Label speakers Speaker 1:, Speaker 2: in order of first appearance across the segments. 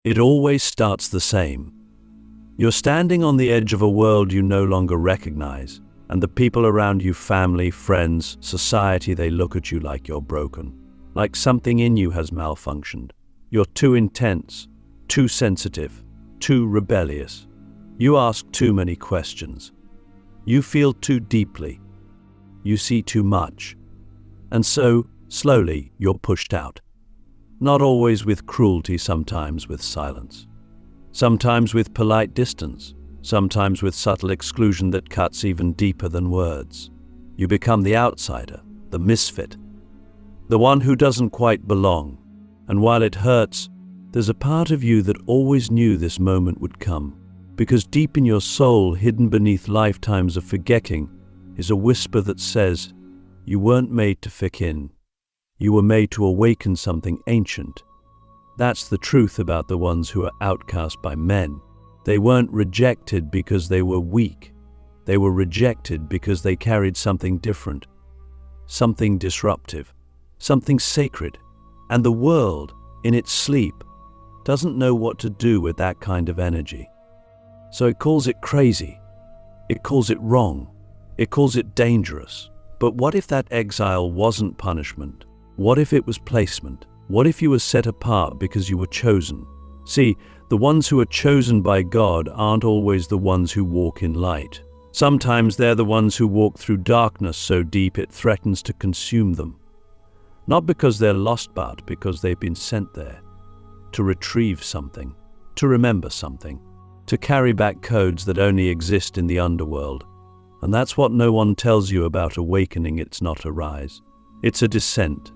Speaker 1: It always starts the same. You're standing on the edge of a world you no longer recognize, and the people around you, family, friends, society, they look at you like you're broken, like something in you has malfunctioned. You're too intense, too sensitive, too rebellious. You ask too many questions. You feel too deeply. You see too much. And so, slowly, you're pushed out. Not always with cruelty, sometimes with silence. Sometimes with polite distance. Sometimes with subtle exclusion that cuts even deeper than words. You become the outsider, the misfit, the one who doesn't quite belong. And while it hurts, there's a part of you that always knew this moment would come. Because deep in your soul, hidden beneath lifetimes of forgetting, is a whisper that says, you weren't made to fit in. You were made to awaken something ancient. That's the truth about the ones who are outcast by men. They weren't rejected because they were weak. They were rejected because they carried something different, something disruptive, something sacred. And the world, in its sleep, doesn't know what to do with that kind of energy. So it calls it crazy. It calls it wrong. It calls it dangerous. But what if that exile wasn't punishment? What if it was placement? What if you were set apart because you were chosen? See, the ones who are chosen by God aren't always the ones who walk in light. Sometimes they're the ones who walk through darkness so deep it threatens to consume them. Not because they're lost, but because they've been sent there to retrieve something, to remember something, to carry back codes that only exist in the underworld. And that's what no one tells you about awakening. It's not a rise. It's a descent.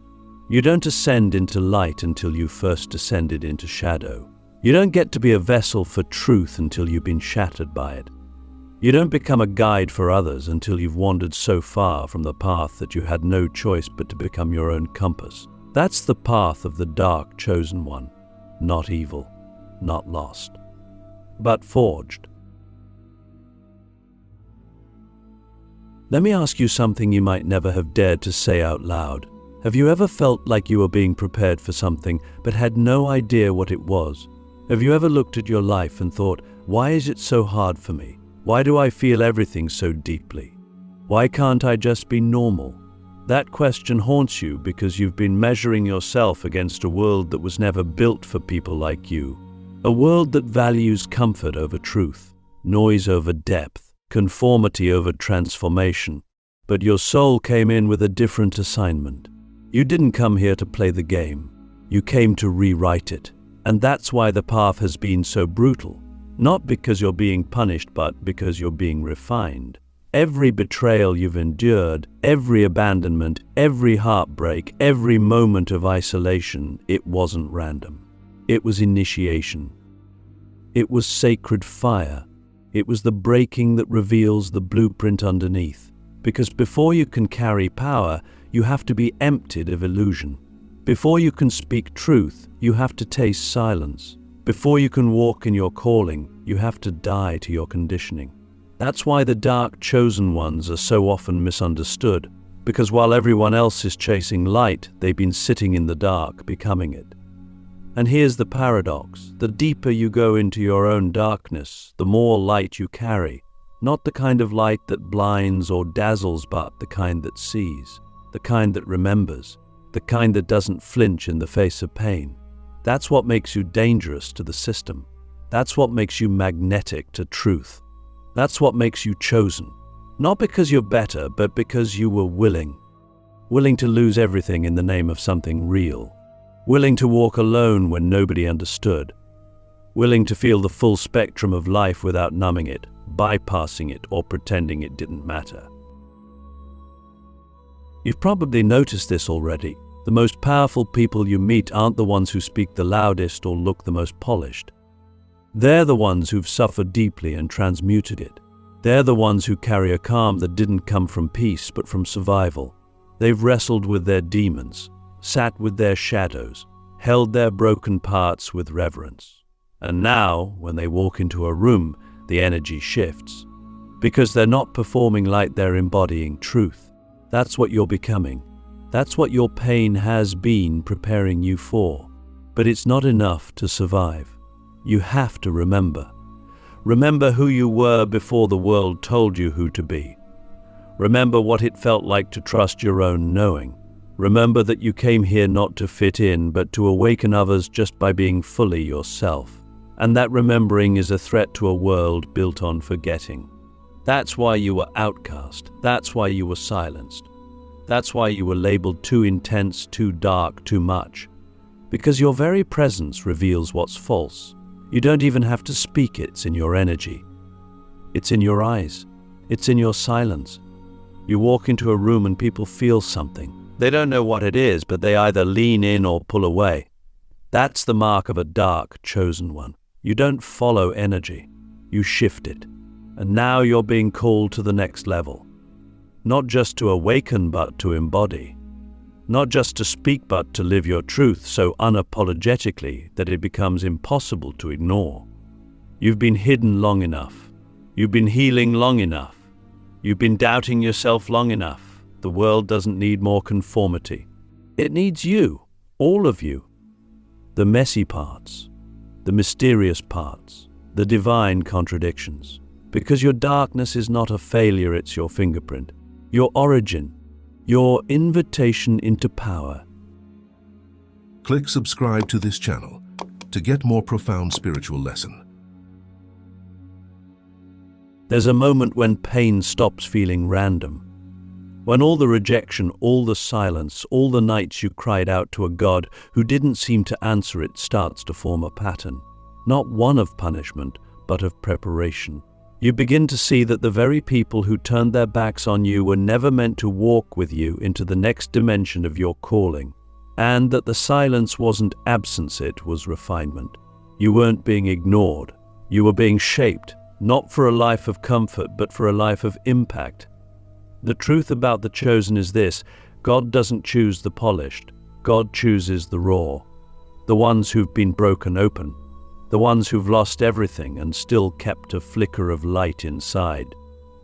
Speaker 1: You don't ascend into light until you first descended into shadow. You don't get to be a vessel for truth until you've been shattered by it. You don't become a guide for others until you've wandered so far from the path that you had no choice but to become your own compass. That's the path of the dark chosen one. Not evil, not lost, but forged. Let me ask you something you might never have dared to say out loud. Have you ever felt like you were being prepared for something but had no idea what it was? Have you ever looked at your life and thought, why is it so hard for me? Why do I feel everything so deeply? Why can't I just be normal? That question haunts you because you've been measuring yourself against a world that was never built for people like you. A world that values comfort over truth, noise over depth, conformity over transformation. But your soul came in with a different assignment. You didn't come here to play the game. You came to rewrite it. And that's why the path has been so brutal. Not because you're being punished, but because you're being refined. Every betrayal you've endured, every abandonment, every heartbreak, every moment of isolation, it wasn't random. It was initiation. It was sacred fire. It was the breaking that reveals the blueprint underneath. Because before you can carry power, you have to be emptied of illusion. Before you can speak truth, you have to taste silence. Before you can walk in your calling, you have to die to your conditioning. That's why the dark chosen ones are so often misunderstood, because while everyone else is chasing light, they've been sitting in the dark, becoming it. And here's the paradox. The deeper you go into your own darkness, the more light you carry. Not the kind of light that blinds or dazzles, but the kind that sees, the kind that remembers, the kind that doesn't flinch in the face of pain. That's what makes you dangerous to the system. That's what makes you magnetic to truth. That's what makes you chosen. Not because you're better, but because you were willing. Willing to lose everything in the name of something real. Willing to walk alone when nobody understood. Willing to feel the full spectrum of life without numbing it, bypassing it, or pretending it didn't matter. You've probably noticed this already. The most powerful people you meet aren't the ones who speak the loudest or look the most polished. They're the ones who've suffered deeply and transmuted it. They're the ones who carry a calm that didn't come from peace but from survival. They've wrestled with their demons, sat with their shadows, held their broken parts with reverence. And now, when they walk into a room, the energy shifts. Because they're not performing light, they're embodying truth. That's what you're becoming. That's what your pain has been preparing you for. But it's not enough to survive. You have to remember. Remember who you were before the world told you who to be. Remember what it felt like to trust your own knowing. Remember that you came here not to fit in, but to awaken others just by being fully yourself. And that remembering is a threat to a world built on forgetting. That's why you were outcast. That's why you were silenced. That's why you were labeled too intense, too dark, too much. Because your very presence reveals what's false. You don't even have to speak, it's in your energy. It's in your eyes. It's in your silence. You walk into a room and people feel something. They don't know what it is, but they either lean in or pull away. That's the mark of a dark, chosen one. You don't follow energy. You shift it. And now you're being called to the next level. Not just to awaken, but to embody. Not just to speak, but to live your truth so unapologetically that it becomes impossible to ignore. You've been hidden long enough. You've been healing long enough. You've been doubting yourself long enough. The world doesn't need more conformity. It needs you, all of you. The messy parts, the mysterious parts, the divine contradictions. Because your darkness is not a failure, it's your fingerprint, your origin, your invitation into power.
Speaker 2: Click subscribe to this channel to get more profound spiritual lesson.
Speaker 1: There's a moment when pain stops feeling random. When all the rejection, all the silence, all the nights you cried out to a God who didn't seem to answer it starts to form a pattern. Not one of punishment, but of preparation. You begin to see that the very people who turned their backs on you were never meant to walk with you into the next dimension of your calling, and that the silence wasn't absence, it was refinement. You weren't being ignored. You were being shaped, not for a life of comfort, but for a life of impact. The truth about the chosen is this: God doesn't choose the polished. God chooses the raw, the ones who've been broken open, the ones who've lost everything and still kept a flicker of light inside,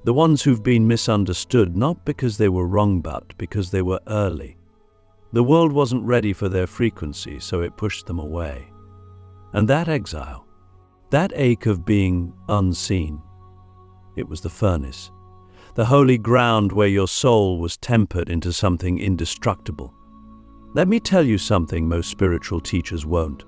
Speaker 1: the ones who've been misunderstood, not because they were wrong, but because they were early. The world wasn't ready for their frequency, so it pushed them away. And that exile, that ache of being unseen, it was the furnace, the holy ground where your soul was tempered into something indestructible. Let me tell you something most spiritual teachers won't.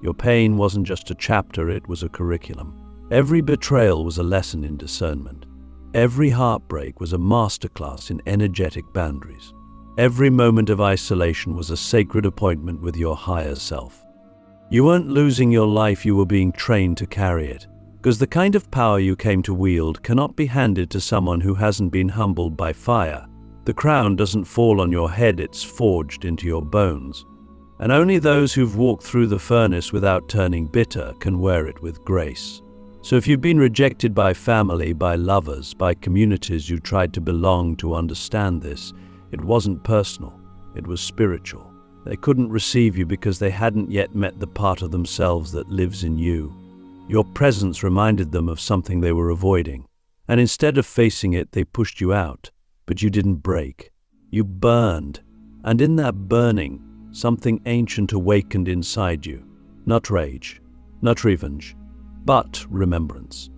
Speaker 1: Your pain wasn't just a chapter, it was a curriculum. Every betrayal was a lesson in discernment. Every heartbreak was a masterclass in energetic boundaries. Every moment of isolation was a sacred appointment with your higher self. You weren't losing your life, you were being trained to carry it. Because the kind of power you came to wield cannot be handed to someone who hasn't been humbled by fire. The crown doesn't fall on your head, it's forged into your bones. And only those who've walked through the furnace without turning bitter can wear it with grace. So if you've been rejected by family, by lovers, by communities you tried to belong to, understand this. It wasn't personal, it was spiritual. They couldn't receive you because they hadn't yet met the part of themselves that lives in you. Your presence reminded them of something they were avoiding. And instead of facing it, they pushed you out. But you didn't break. You burned. And in that burning, something ancient awakened inside you. Not rage, not revenge, but remembrance.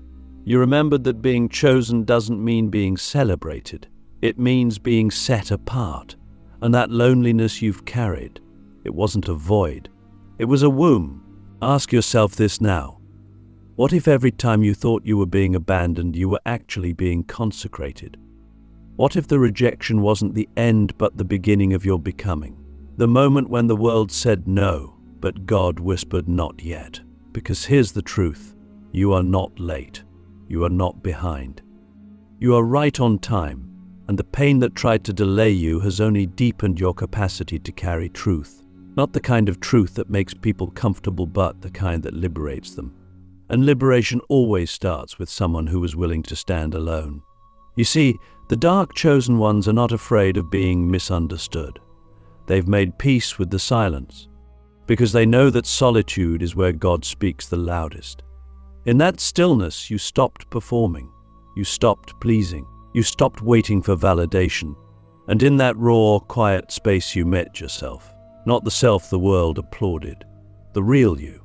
Speaker 1: You remembered that being chosen doesn't mean being celebrated. It means being set apart. And that loneliness you've carried, it wasn't a void. It was a womb. Ask yourself this now. What if every time you thought you were being abandoned, you were actually being consecrated? What if the rejection wasn't the end, but the beginning of your becoming? The moment when the world said no, but God whispered not yet. Because here's the truth. You are not late. You are not behind. You are right on time, and the pain that tried to delay you has only deepened your capacity to carry truth. Not the kind of truth that makes people comfortable, but the kind that liberates them. And liberation always starts with someone who is willing to stand alone. You see, the dark chosen ones are not afraid of being misunderstood. They've made peace with the silence, because they know that solitude is where God speaks the loudest. In that stillness, you stopped performing. You stopped pleasing. You stopped waiting for validation. And in that raw, quiet space, you met yourself. Not the self the world applauded. The real you.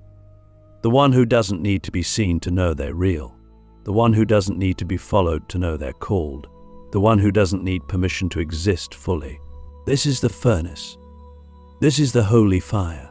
Speaker 1: The one who doesn't need to be seen to know they're real. The one who doesn't need to be followed to know they're called. The one who doesn't need permission to exist fully. This is the furnace. This is the holy fire.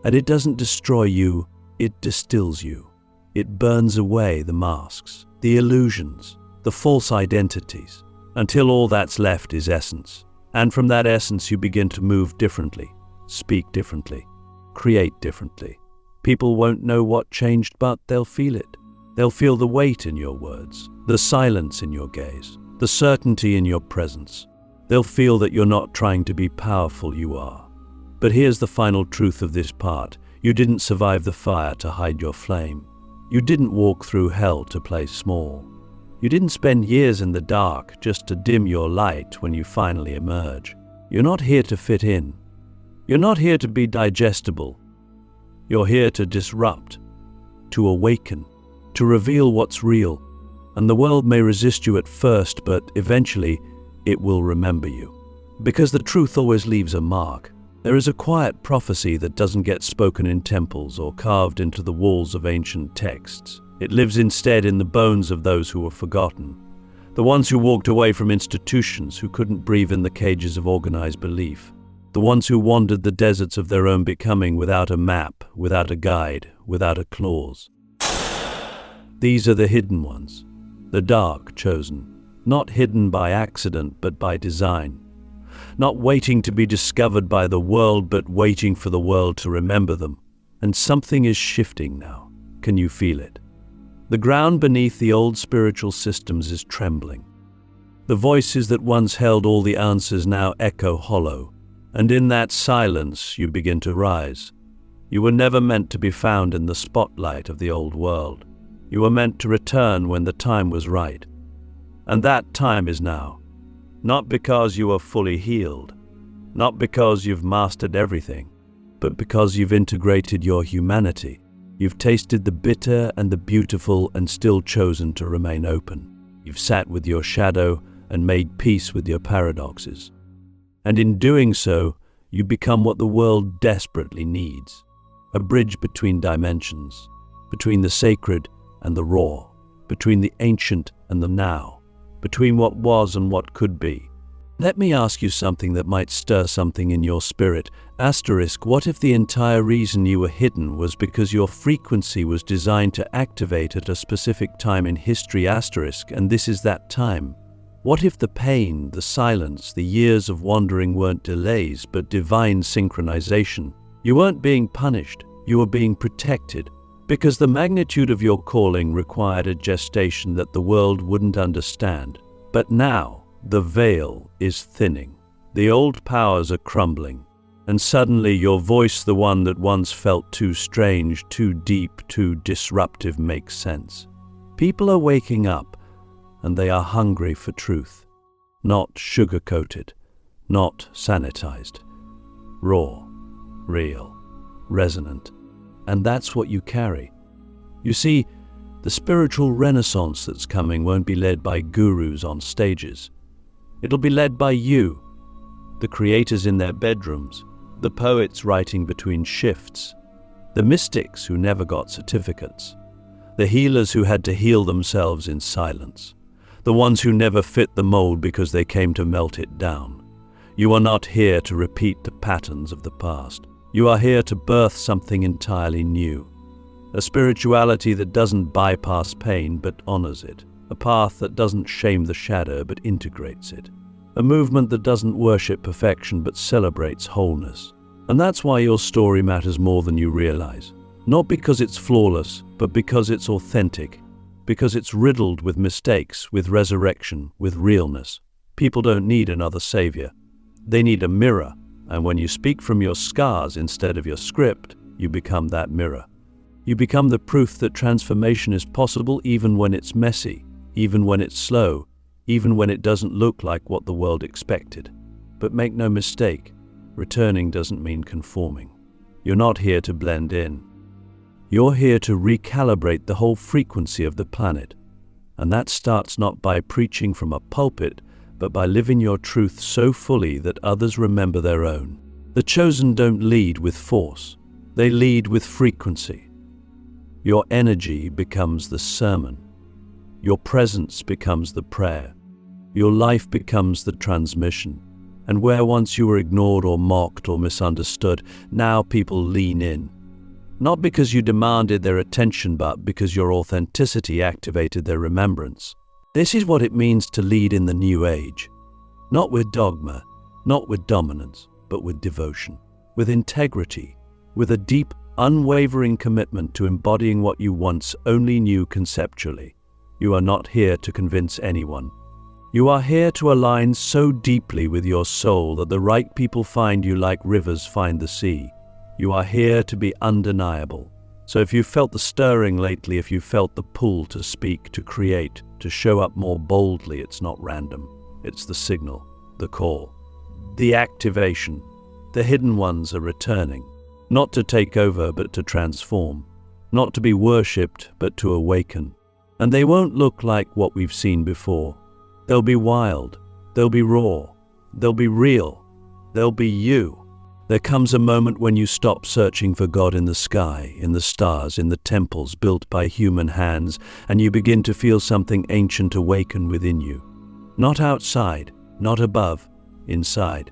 Speaker 1: And it doesn't destroy you, it distills you. It burns away the masks, the illusions, the false identities, until all that's left is essence. And from that essence you begin to move differently, speak differently, create differently. People won't know what changed, but they'll feel it. They'll feel the weight in your words, the silence in your gaze, the certainty in your presence. They'll feel that you're not trying to be powerful, you are. But here's the final truth of this part. You didn't survive the fire to hide your flame. You didn't walk through hell to play small. You didn't spend years in the dark just to dim your light when you finally emerge. You're not here to fit in. You're not here to be digestible. You're here to disrupt, to awaken, to reveal what's real. And the world may resist you at first, but eventually it will remember you. Because the truth always leaves a mark. There is a quiet prophecy that doesn't get spoken in temples or carved into the walls of ancient texts. It lives instead in the bones of those who were forgotten. The ones who walked away from institutions, who couldn't breathe in the cages of organized belief. The ones who wandered the deserts of their own becoming without a map, without a guide, without a clause. These are the hidden ones, the dark chosen, not hidden by accident but by design. Not waiting to be discovered by the world, but waiting for the world to remember them. And something is shifting now. Can you feel it? The ground beneath the old spiritual systems is trembling. The voices that once held all the answers now echo hollow. And in that silence you begin to rise. You were never meant to be found in the spotlight of the old world. You were meant to return when the time was right. And that time is now. Not because you are fully healed, not because you've mastered everything, but because you've integrated your humanity. You've tasted the bitter and the beautiful and still chosen to remain open. You've sat with your shadow and made peace with your paradoxes. And in doing so, you become what the world desperately needs. A bridge between dimensions, between the sacred and the raw, between the ancient and the now, between what was and what could be. Let me ask you something that might stir something in your spirit. Asterisk, what if the entire reason you were hidden was because your frequency was designed to activate at a specific time in history? Asterisk, and this is that time. What if the pain, the silence, the years of wandering weren't delays, but divine synchronization? You weren't being punished, you were being protected, because the magnitude of your calling required a gestation that the world wouldn't understand. But now, the veil is thinning. The old powers are crumbling. And suddenly your voice, the one that once felt too strange, too deep, too disruptive, makes sense. People are waking up, and they are hungry for truth. Not sugar-coated, not sanitized. Raw, real, resonant. And that's what you carry. You see, the spiritual renaissance that's coming won't be led by gurus on stages. It'll be led by you, the creators in their bedrooms, the poets writing between shifts, the mystics who never got certificates, the healers who had to heal themselves in silence, the ones who never fit the mold because they came to melt it down. You are not here to repeat the patterns of the past. You are here to birth something entirely new. A spirituality that doesn't bypass pain but honors it. A path that doesn't shame the shadow but integrates it. A movement that doesn't worship perfection but celebrates wholeness. And that's why your story matters more than you realize. Not because it's flawless, but because it's authentic. Because it's riddled with mistakes, with resurrection, with realness. People don't need another savior. They need a mirror. And when you speak from your scars instead of your script, you become that mirror. You become the proof that transformation is possible even when it's messy, even when it's slow, even when it doesn't look like what the world expected. But make no mistake, returning doesn't mean conforming. You're not here to blend in. You're here to recalibrate the whole frequency of the planet. And that starts not by preaching from a pulpit, but by living your truth so fully that others remember their own. The chosen don't lead with force. They lead with frequency. Your energy becomes the sermon. Your presence becomes the prayer. Your life becomes the transmission. And where once you were ignored or mocked or misunderstood, now people lean in. Not because you demanded their attention, but because your authenticity activated their remembrance. This is what it means to lead in the new age. Not with dogma, not with dominance, but with devotion, with integrity, with a deep, unwavering commitment to embodying what you once only knew conceptually. You are not here to convince anyone. You are here to align so deeply with your soul that the right people find you like rivers find the sea. You are here to be undeniable. So if you felt the stirring lately, if you felt the pull to speak, to create, to show up more boldly, it's not random. It's the signal, the call, the activation. The hidden ones are returning, not to take over, but to transform, not to be worshipped, but to awaken. And they won't look like what we've seen before. They'll be wild, they'll be raw, they'll be real, they'll be you. There comes a moment when you stop searching for God in the sky, in the stars, in the temples built by human hands, and you begin to feel something ancient awaken within you. Not outside, not above, inside.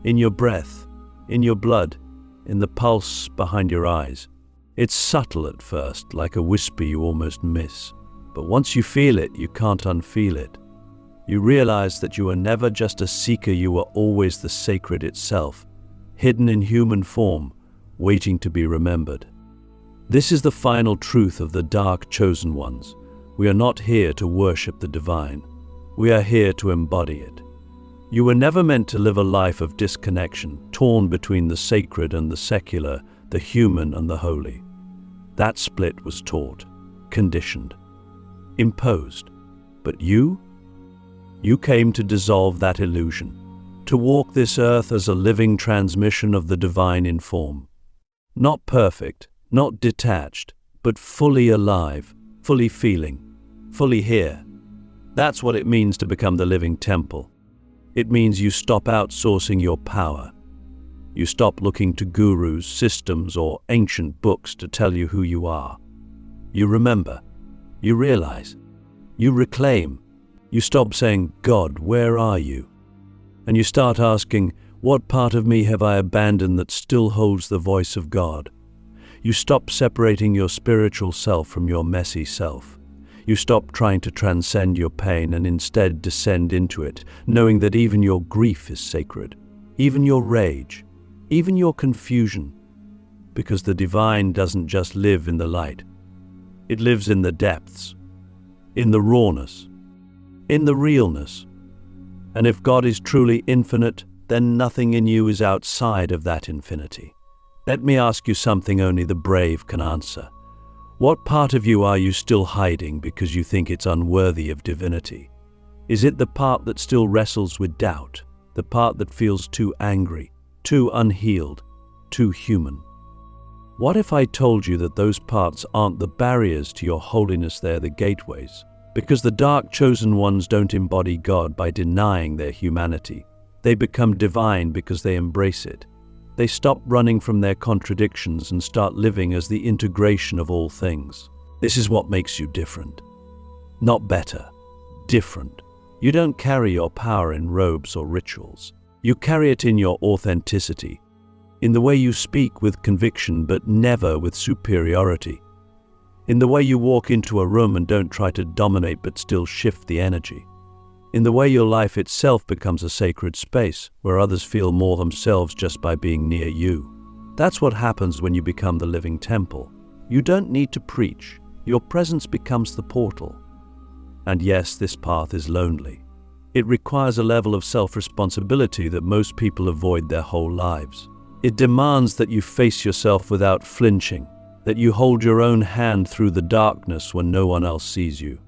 Speaker 1: In your breath, in your blood, in the pulse behind your eyes. It's subtle at first, like a whisper you almost miss. But once you feel it, you can't unfeel it. You realize that you are never just a seeker, you are always the sacred itself, hidden in human form, waiting to be remembered. This is the final truth of the dark chosen ones. We are not here to worship the divine. We are here to embody it. You were never meant to live a life of disconnection, torn between the sacred and the secular, the human and the holy. That split was taught, conditioned, imposed. But you came to dissolve that illusion, to walk this earth as a living transmission of the divine in form. Not perfect, not detached, but fully alive, fully feeling, fully here. That's what it means to become the living temple. It means you stop outsourcing your power. You stop looking to gurus, systems, or ancient books to tell you who you are. You remember, you realize, you reclaim. You stop saying, God, where are you? And you start asking, what part of me have I abandoned that still holds the voice of God? You stop separating your spiritual self from your messy self. You stop trying to transcend your pain and instead descend into it, knowing that even your grief is sacred, even your rage, even your confusion, because the divine doesn't just live in the light. It lives in the depths, in the rawness, in the realness. And if God is truly infinite, then nothing in you is outside of that infinity. Let me ask you something only the brave can answer. What part of you are you still hiding because you think it's unworthy of divinity? Is it the part that still wrestles with doubt, the part that feels too angry, too unhealed, too human? What if I told you that those parts aren't the barriers to your holiness, they're the gateways? Because the dark chosen ones don't embody God by denying their humanity. They become divine because they embrace it. They stop running from their contradictions and start living as the integration of all things. This is what makes you different. Not better, different. You don't carry your power in robes or rituals. You carry it in your authenticity, in the way you speak with conviction but never with superiority, in the way you walk into a room and don't try to dominate but still shift the energy, in the way your life itself becomes a sacred space where others feel more themselves just by being near you. That's what happens when you become the living temple. You don't need to preach. Your presence becomes the portal. And yes, this path is lonely. It requires a level of self-responsibility that most people avoid their whole lives. It demands that you face yourself without flinching, that you hold your own hand through the darkness when no one else sees you.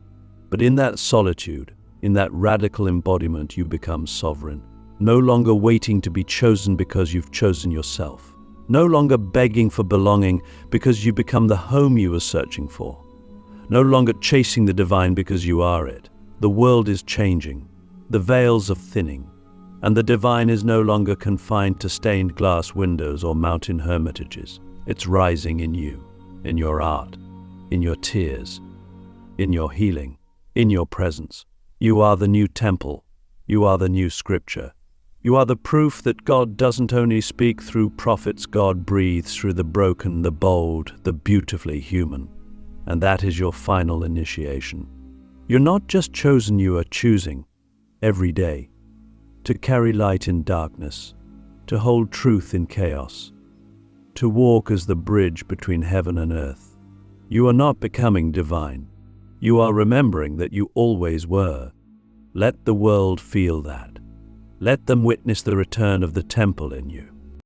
Speaker 1: But in that solitude, in that radical embodiment, you become sovereign, no longer waiting to be chosen because you've chosen yourself, no longer begging for belonging because you become the home you were searching for, no longer chasing the divine because you are it. The world is changing, the veils are thinning, and the divine is no longer confined to stained glass windows or mountain hermitages. It's rising in you, in your art, in your tears, in your healing, in your presence. You are the new temple. You are the new scripture. You are the proof that God doesn't only speak through prophets, God breathes through the broken, the bold, the beautifully human. And that is your final initiation. You're not just chosen, you are choosing every day to carry light in darkness, to hold truth in chaos, to walk as the bridge between heaven and earth. You are not becoming divine. You are remembering that you always were. Let the world feel that. Let them witness the return of the temple in you.